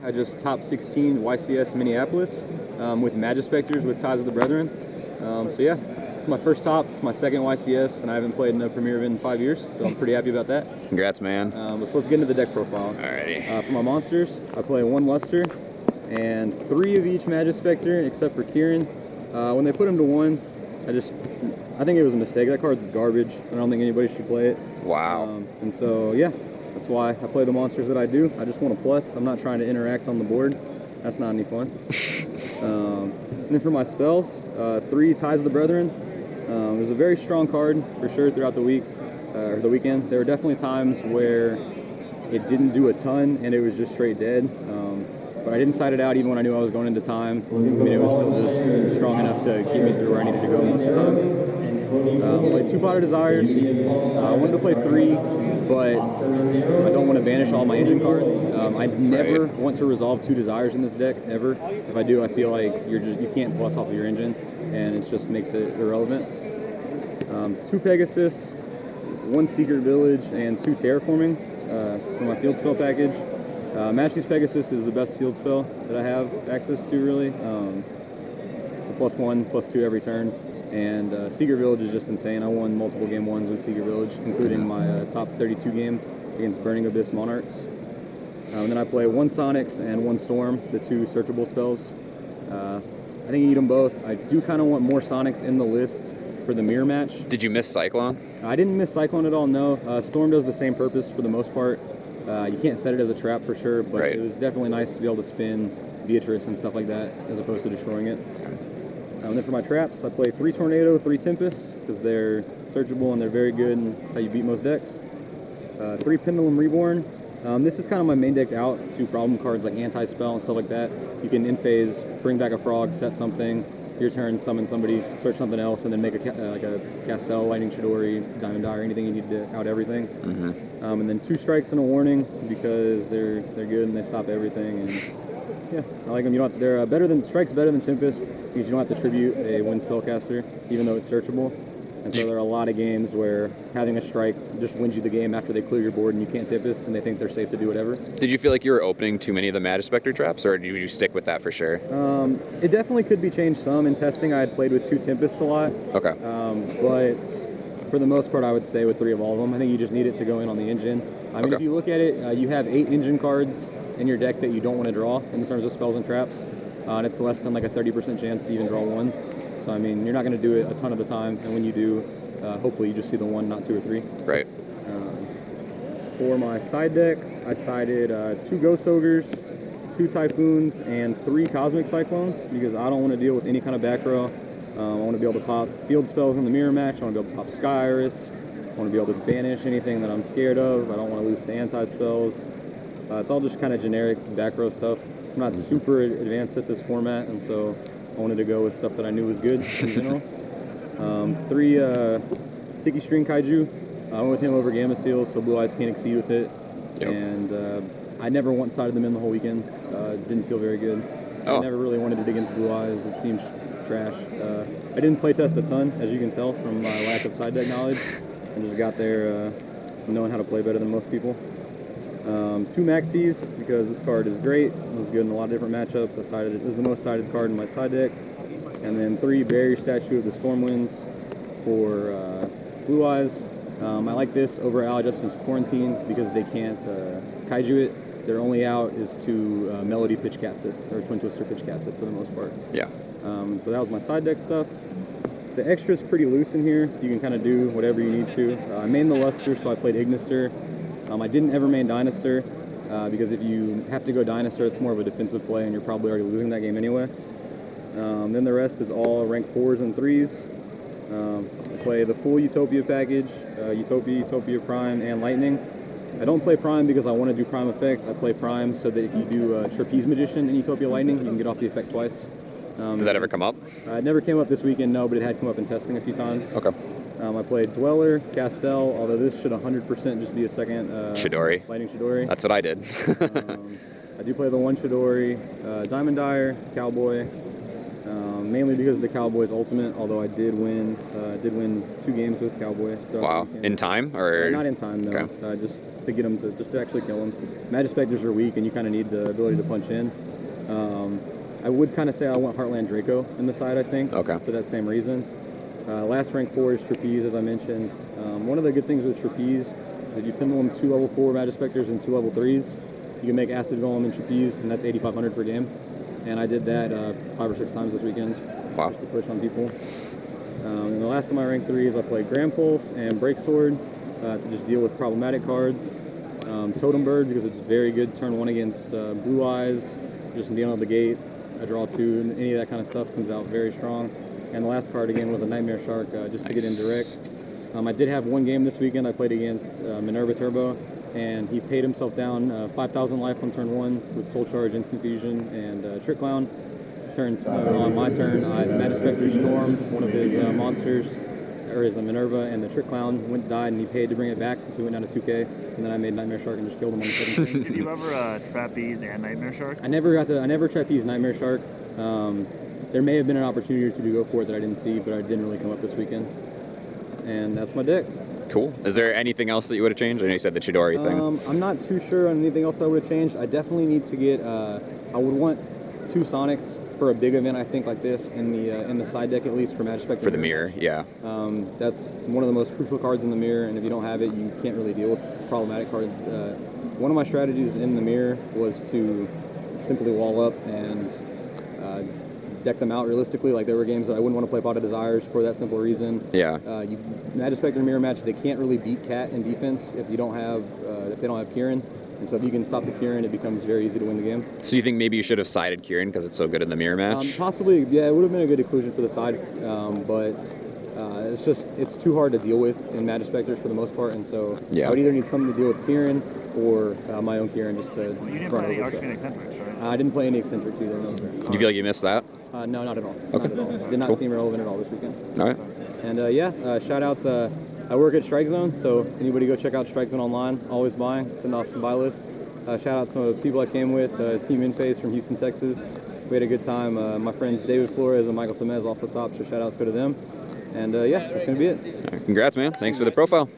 I just top 16 YCS Minneapolis with Majespecters with Ties of the Brethren. So yeah, it's my first top. It's my second YCS, and I haven't played in a Premier event in 5 years, so I'm pretty happy about that. Congrats, man. So let's get into the deck profile. Alrighty. For my monsters, I play 1 Luster and 3 of each Majespecter, except for Kieran. When they put him to 1, I think it was a mistake. That card's garbage. I don't think anybody should play it. Wow. And so yeah, that's why I play the monsters that I do. I just want a plus. I'm not trying to interact on the board. That's not any fun. And then for my spells, 3 Ties of the Brethren. It was a very strong card for sure throughout the week, or the weekend. There were definitely times where it didn't do a ton and it was just straight dead. But I didn't side it out even when I knew I was going into time. I mean, it was still just strong enough to get me through where I needed to go most of the time. I played 2 Pot of Desires. I wanted to play 3, but I don't want to banish all my engine cards. I never want to resolve 2 Desires in this deck, ever. If I do, I feel like you can't plus off of your engine, and it just makes it irrelevant. 2 Pegasus, 1 Secret Village, and 2 Terraforming for my field spell package. Majespecter is the best field spell that I have access to, really. So +1, +2 every turn. And Secret Village is just insane. I won multiple game 1s with Secret Village, including my top 32 game against Burning Abyss Monarchs. And then I play 1 Sonics and 1 Storm, the 2 searchable spells. I think you need them both. I do kind of want more Sonics in the list for the mirror match. Did you miss Cyclone? I didn't miss Cyclone at all, no. Storm does the same purpose for the most part. You can't set it as a trap for sure, but it was definitely nice to be able to spin Beatrice and stuff like that as opposed to destroying it. And then for my traps, I play 3 Tornado, 3 Tempest, because they're searchable and they're very good, and that's how you beat most decks. 3 Pendulum Reborn. This is kind of my main deck out to problem cards like Anti-Spell and stuff like that. You can in phase, bring back a frog, set something, your turn, summon somebody, search something else, and then make like a Castel, Lightning Chidori, Diamond Dire, anything you need to out everything. And then 2 Strikes and a Warning, because they're good and they stop everything. And yeah, I like them. You don't have to, they're better than Strike's better than Tempest, because you don't have to tribute a wind spellcaster, even though it's searchable. And so there are a lot of games where having a strike just wins you the game after they clear your board and you can't Tempest, and they think they're safe to do whatever. Did you feel like you were opening too many of the Majespecter traps, or did you stick with that for sure? It definitely could be changed some. In testing, I had played with 2 Tempests a lot. Okay. But for the most part, I would stay with 3 of all of them. I think you just need it to go in on the engine. I mean, if you look at it, you have 8 engine cards in your deck that you don't want to draw in terms of spells and traps. And it's less than like a 30% chance to even draw 1. So, I mean, you're not going to do it a ton of the time, and when you do, hopefully you just see the 1, not 2 or 3. Right. For my side deck, I sided 2 Ghost Ogres, 2 Typhoons, and 3 Cosmic Cyclones, because I don't want to deal with any kind of back row. I want to be able to pop field spells in the mirror match. I want to be able to pop Sky Iris. I want to be able to banish anything that I'm scared of. I don't want to lose to anti-spells. It's all just kind of generic back row stuff. I'm not super advanced at this format, and so I wanted to go with stuff that I knew was good in general. 3 Sticky String Kaiju. I went with him over Gamma Steel, so Blue Eyes can't exceed with it. And I never one-sided them in the whole weekend. Didn't feel very good. I never really wanted it against Blue Eyes. It seems trash. I didn't play test a ton, as you can tell from my lack of side deck knowledge. I just got there knowing how to play better than most people. 2 Maxis, because this card is great. It was good in a lot of different matchups. I sided it was the most sided card in my side deck. And then 3 Barrier Statue of the Stormwinds for Blue Eyes. I like this over Al Justin's Quarantine because they can't kaiju it. Their only out is to Melody Pitch Cats it, or Twin Twister Pitch Cats it for the most part. Yeah. So that was my side deck stuff. The extra's pretty loose in here. You can kind of do whatever you need to. I mained the Luster, so I played Ignister. I didn't ever main Dinosaur because if you have to go Dinosaur, it's more of a defensive play, and you're probably already losing that game anyway. Then the rest is all rank 4s and 3s. I play the full Utopia package, Utopia Prime, and Lightning. I don't play Prime because I want to do Prime Effect. I play Prime so that if you do Trapeze Magician in Utopia Lightning, you can get off the effect twice. Did that ever come up? It never came up this weekend, no, but it had come up in testing a few times. Okay. I played Dweller, Castel, although this should 100% just be a second Chidori. Lightning Chidori. That's what I did. I do play the 1 Chidori, Diamond Dire, Cowboy, mainly because of the Cowboy's ultimate, although I did win 2 games with Cowboy. Wow. In time? Or not in time, no. Okay. Just to get them to just to actually kill them. Majespecters are weak, and you kind of need the ability to punch in. I would kind of say I want Heartland Draco in the side, I think, Okay. for that same reason. Last rank 4 is Trapeze, as I mentioned. One of the good things with Trapeze is if you pendulum 2 level 4 Majespecters and 2 level 3s, you can make Acid Golem and Trapeze, and that's 8,500 per game. And I did that 5 or 6 times this weekend. Wow. Just to push on people. And the last of my rank 3s, I played Grand Pulse and Break Sword to just deal with problematic cards. Totem Bird, because it's very good turn 1 against Blue Eyes, just being on the gate. I draw 2, and any of that kind of stuff comes out very strong. And the last card again was a Nightmare Shark, just to get in direct. I did have 1 game this weekend. I played against Minerva Turbo, and he paid himself down 5,000 life on turn 1 with Soul Charge, Instant Fusion, and Trick Clown. On my turn, I Majespecter stormed one of his monsters, or his Minerva, and the Trick Clown died, and he paid to bring it back, so he went down to 2K, and then I made Nightmare Shark and just killed him on the second turn. Did you ever trapeze and Nightmare Shark? I never trapeze Nightmare Shark. There may have been an opportunity or two to go for it that I didn't see, but I didn't really come up this weekend. And that's my deck. Cool. Is there anything else that you would have changed? I know you said the Chidori thing. I'm not too sure on anything else I would have changed. I definitely need to get. I would want 2 Sonics for a big event, I think, like this in the side deck, at least for Majespecter. For the mirror, yeah. That's one of the most crucial cards in the mirror, and if you don't have it, you can't really deal with problematic cards. One of my strategies in the mirror was to simply wall up and deck them out realistically. Like, there were games that I wouldn't want to play Pot of Desires for that simple reason. Yeah. Majespecter mirror match, they can't really beat Cat in defense if they don't have Kieran. And so if you can stop the Kieran, it becomes very easy to win the game. So you think maybe you should have sided Kieran because it's so good in the mirror match? Possibly, yeah, it would have been a good inclusion for the side, but it's too hard to deal with in Majespecters for the most part, and so yeah. I would either need something to deal with Kieran or my own Kieran just to You didn't play any Archfiend Eccentrics, right? I didn't play any Eccentrics either, no, sir. Do you feel like you missed that? No, not at all. Okay. Not at all. Did not Cool. seem relevant at all this weekend. All right. And shout outs. I work at Strike Zone, so anybody go check out Strike Zone online. Always buying, send off some buy lists. Shout out to people I came with, Team Inface from Houston, Texas. We had a good time. My friends David Flores and Michael Tomez also top, so shout outs go to them. And it's going to be it. All right. Congrats, man. Thanks for the profile.